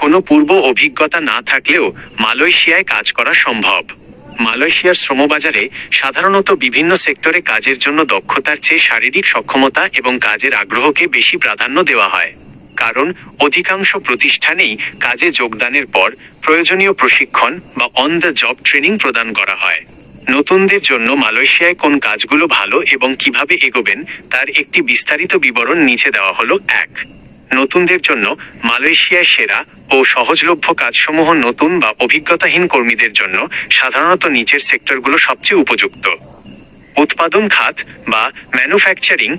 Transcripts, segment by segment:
কোনো পূর্ব অভিজ্ঞতা না থাকলেও মালয়েশিয়ায় কাজ করা সম্ভব। মালয়েশিয়ার শ্রমবাজারে সাধারণত বিভিন্ন সেক্টরে কাজের জন্য দক্ষতার চেয়ে শারীরিক সক্ষমতা এবং কাজের আগ্রহকে বেশি প্রাধান্য দেওয়া হয়। কারণ অধিকাংশ প্রতিষ্ঠানেই কাজে যোগদানের পর প্রয়োজনীয় প্রশিক্ষণ বা অন দ্য জব ট্রেনিং প্রদান করা হয়। নতুনদের জন্য মালয়েশিয়ায় কোন কাজগুলো ভালো এবং কিভাবে এগোবেন তার একটি বিস্তারিত বিবরণ নিচে দেওয়া হলো। 1. নতুনদের জন্য মালয়েশিয়ায় সেরা ও সহজলভ্য কাজসমূহ নতুন বা অভিজ্ঞতাহীন কর্মীদের জন্য সাধারণত নিচের সেক্টরগুলো সবচেয়ে উপযুক্ত। উৎপাদন খাত বা ম্যানুফ্যাকচারিং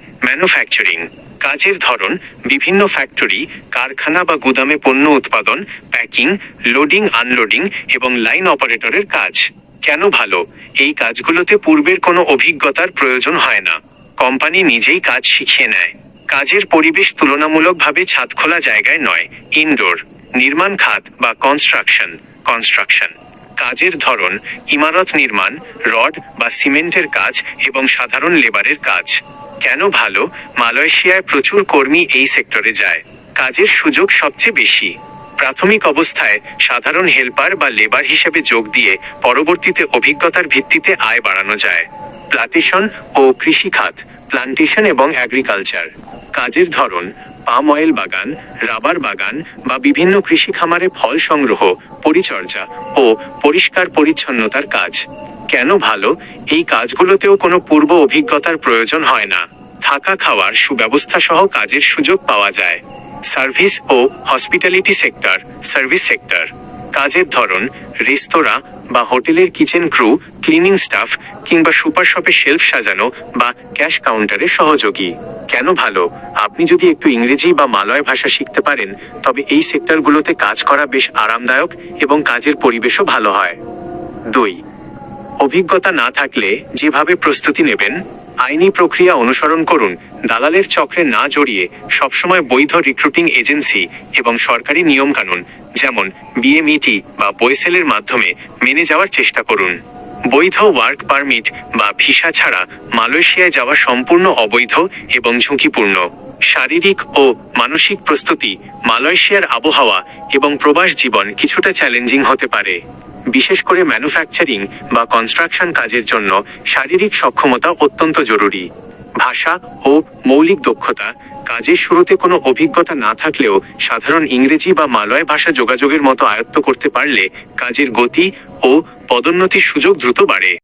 কাজের ধরন বিভিন্ন ফ্যাক্টরি, কারখানা বা গুদামে পণ্য উৎপাদন, প্যাকিং, লোডিং আনলোডিং এবং লাইন অপারেটরের কাজ। কেন ভালো? এই কাজগুলোতে পূর্বের কোনো অভিজ্ঞতার প্রয়োজন হয় না। কোম্পানি নিজেই কাজ শিখিয়ে নেয়। কাজের পরিবেশ তুলনামূলকভাবে ছাদখোলা জায়গায় নয়, ইনডোর। নির্মাণ খাত বা কনস্ট্রাকশন কাজের ধরন ইমারত নির্মাণ, রড বা সিমেন্টের কাজ এবং সাধারণ লেবারের কাজ। কেন ভালো? মালয়েশিয়ায় প্রচুর কর্মী এই সেক্টরে যায়। কাজের সুযোগ সবচেয়ে বেশি। প্রাথমিক অবস্থায় সাধারণ হেল্পার বা লেবার হিসেবে যোগ দিয়ে পরবর্তীতে অভিজ্ঞতার ভিত্তিতে আয় বাড়ানো যায়। প্লান্টেশন ও কৃষিখাত প্লান্টেশন এবং এগ্রিকালচার কাজের ধরন পাম অয়েল বাগান, রাবার বাগান বা বিভিন্ন কৃষি খামারে ফল সংগ্রহ, পরিচর্যা ও পরিষ্কার পরিচ্ছন্নতার কাজ। কেন ভালো? এই কাজগুলোতেও কোনো পূর্ব অভিজ্ঞতার প্রয়োজন হয় না। থাকা খাওয়ার সুব্যবস্থা সহ কাজের সুযোগ পাওয়া যায়। সার্ভিস ও হসপিটালিটি সার্ভিস সেক্টর কাজের ধরন রেস্তোরাঁ বা হোটেলের কিচেন ক্রু, ক্লিনিং স্টাফ কিংবা সুপার শপে শেলফ সাজানো বা ক্যাশ কাউন্টারে সহযোগী। কেন ভালো? আপনি যদি একটু ইংরেজি বা মালয় ভাষা শিখতে পারেন তবে এই সেক্টরগুলোতে কাজ করা বেশ আরামদায়ক এবং কাজের পরিবেশও ভালো হয়। 2. অভিজ্ঞতা না থাকলে যেভাবে প্রস্তুতি নেবেন। আইনি প্রক্রিয়া অনুসরণ করুন। দালালের চক্রে না জড়িয়ে সবসময় বৈধ রিক্রুটিং এজেন্সি এবং সরকারি নিয়মকানুন যেমন বিএমইটি বা বয়েসেলের মাধ্যমে মেনে যাওয়ার চেষ্টা করুন। বৈধ ওয়ার্ক পারমিট বা ভিসা ছাড়া মালয়েশিয়ায় যাওয়া সম্পূর্ণ অবৈধ এবং ঝুঁকিপূর্ণ। শারীরিক ও মানসিক প্রস্তুতি মালয়েশিয়ার আবহাওয়া এবং প্রবাস জীবন কিছুটা চ্যালেঞ্জিং হতে পারে। বিশেষ করে ম্যানুফ্যাকচারিং বা কনস্ট্রাকশন কাজের জন্য শারীরিক সক্ষমতা অত্যন্ত জরুরি। ভাষা ও মৌলিক দক্ষতা কাজের শুরুতে কোনো অভিজ্ঞতা না থাকলেও সাধারণ ইংরেজি বা মালয় ভাষা যোগাযোগের মতো আয়ত্ত করতে পারলে কাজের গতি ও পদোন্নতির সুযোগ দ্রুত বাড়ে।